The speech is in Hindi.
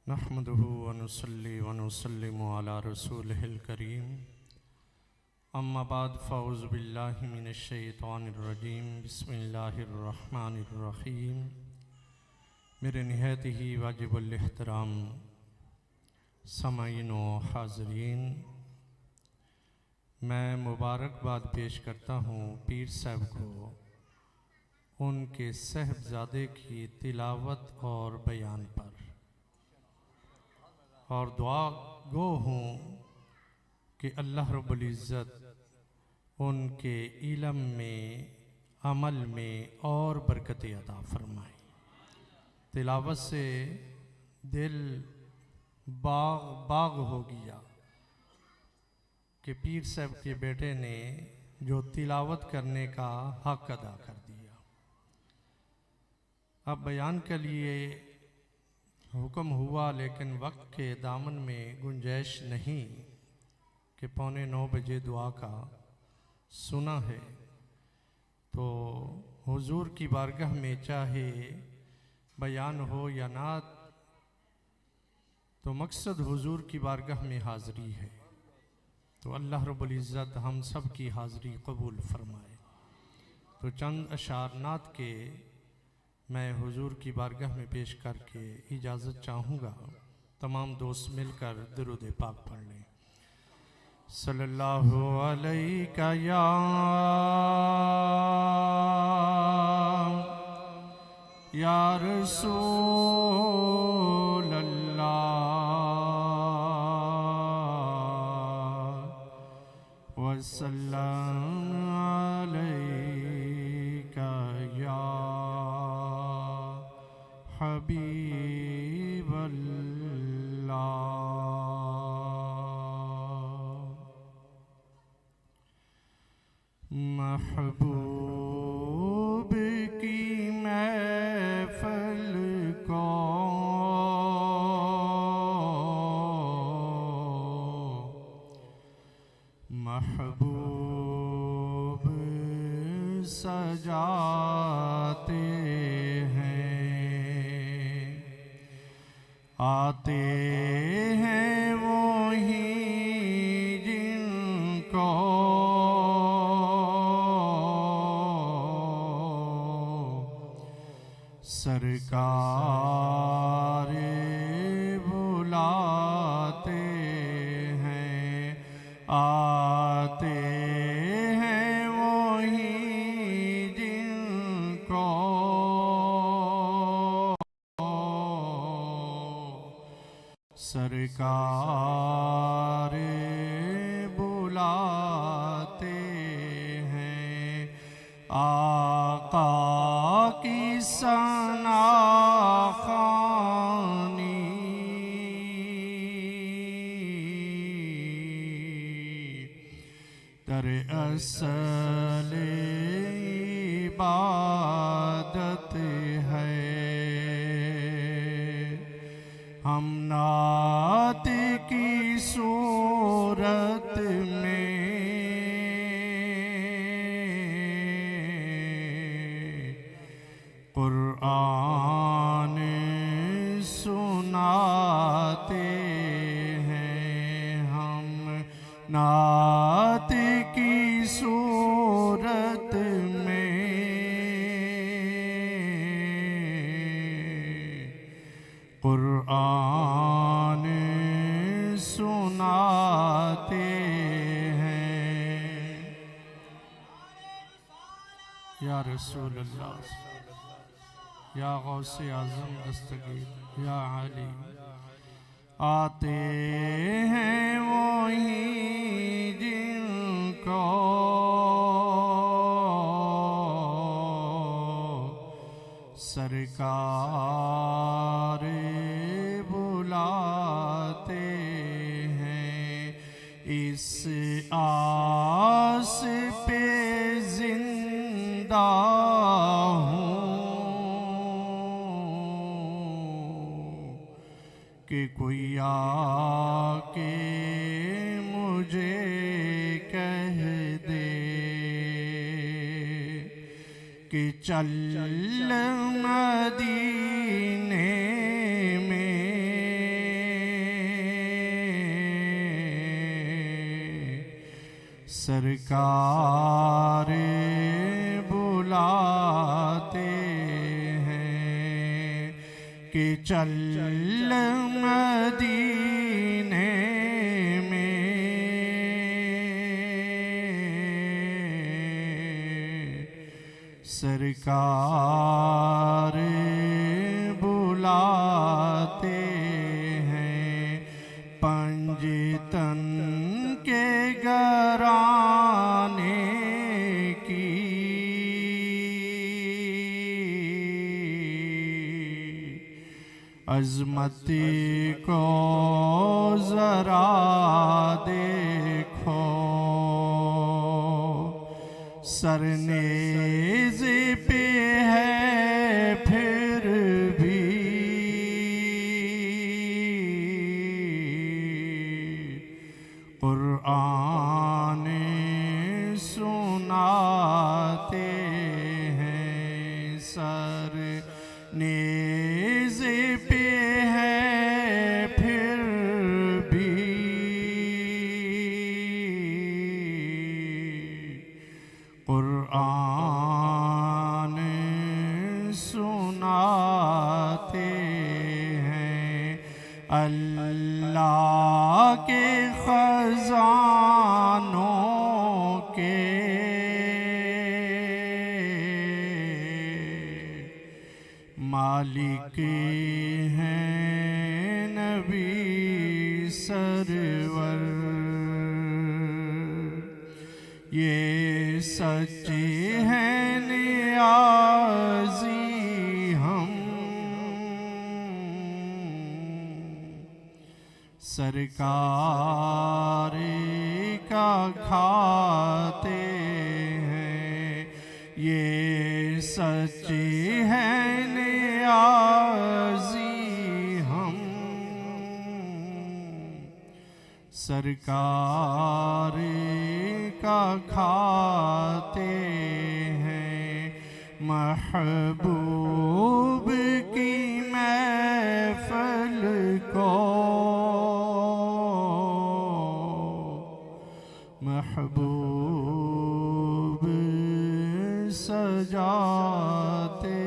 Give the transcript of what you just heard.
नहमदुहु व नुसल्ली व नुसल्लिमु अला रसूलिहिल करीम अम्मा बाद फ़ऊज़ु बिल्लाहि मिनश शैतानिर रजीम बिस्मिल्लाहिर रहमानिर रहीम। मेरे निहायत ही वाजिबुल एहतराम समाईन व हाज़रीन, मैं मुबारकबाद पेश करता हूँ पीर साहब को उनके साहबजादे की तिलावत और बयान पर, और दुआ गो हूँ कि अल्लाह रब्बुल इज़्ज़त उनके इल्म में, अमल में और बरकत अता फरमाए। तिलावत से दिल बाग बाग हो गया कि पीर साहब के बेटे ने जो तिलावत करने का हक अदा कर दिया। अब बयान के लिए हुक्म हुआ, लेकिन वक्त के दामन में गुंजाइश नहीं कि 8:45 बजे दुआ का सुना है, तो हुजूर की बारगाह में चाहे बयान हो या नात, तो मकसद हुजूर की बारगाह में हाज़री है। तो अल्लाह रब्बुल इज़्ज़त हम सब की हाज़री कबूल फरमाए। तो चंद अशार नात के मैं हुजूर की बारगाह में पेश करके इजाज़त चाहूँगा। तमाम दोस्त मिलकर दुरूद पाक पढ़ लें। सल्लल्लाहु अलैका या रसूल अल्लाह वसल्लम अलैका या हबीब अल्लाह। महबूब की महफिल को महबूब सजाते हैं, आते हैं वो ही जिनको सरकार बुलाते हैं, आते हैं वो ही जिनको सरकार बुलाते हैं। आका की सना खानी दर असल इबादत है। हम नात की सूरत में कुरान सुनाते हैं, हम नात की सूरत में कुरान सुनाते हैं। या रसूल अल्लाह, या गौसे आज़म दस्तगीर, या अली, आते हैं वो ही जिनको सरकार बुलाते हैं। इस आस पे जिंदा कि कोई आके मुझे कह दे कि चल मदीने में सरकार बुलाते हैं कि चल मदीने में, सरकार बुलाते हैं पंजतन के घराने की, अज़मत को ज़रा देखो, सरनेज़ पे है फिर भी कुरान सुनाते हैं, सरनेज़ पे है फिर भी कुरान सुनाते हैं। अल्लाह के खजानों के मालिक हैं नबी सरवर, ये सच्चे हैं नियाज़ी हम, सरकार का खाते हैं, ये सच्चे हैं नियाज़ी हम, सरकार का खाते हैं। महबूब की महफ़िल को महबूब सजाते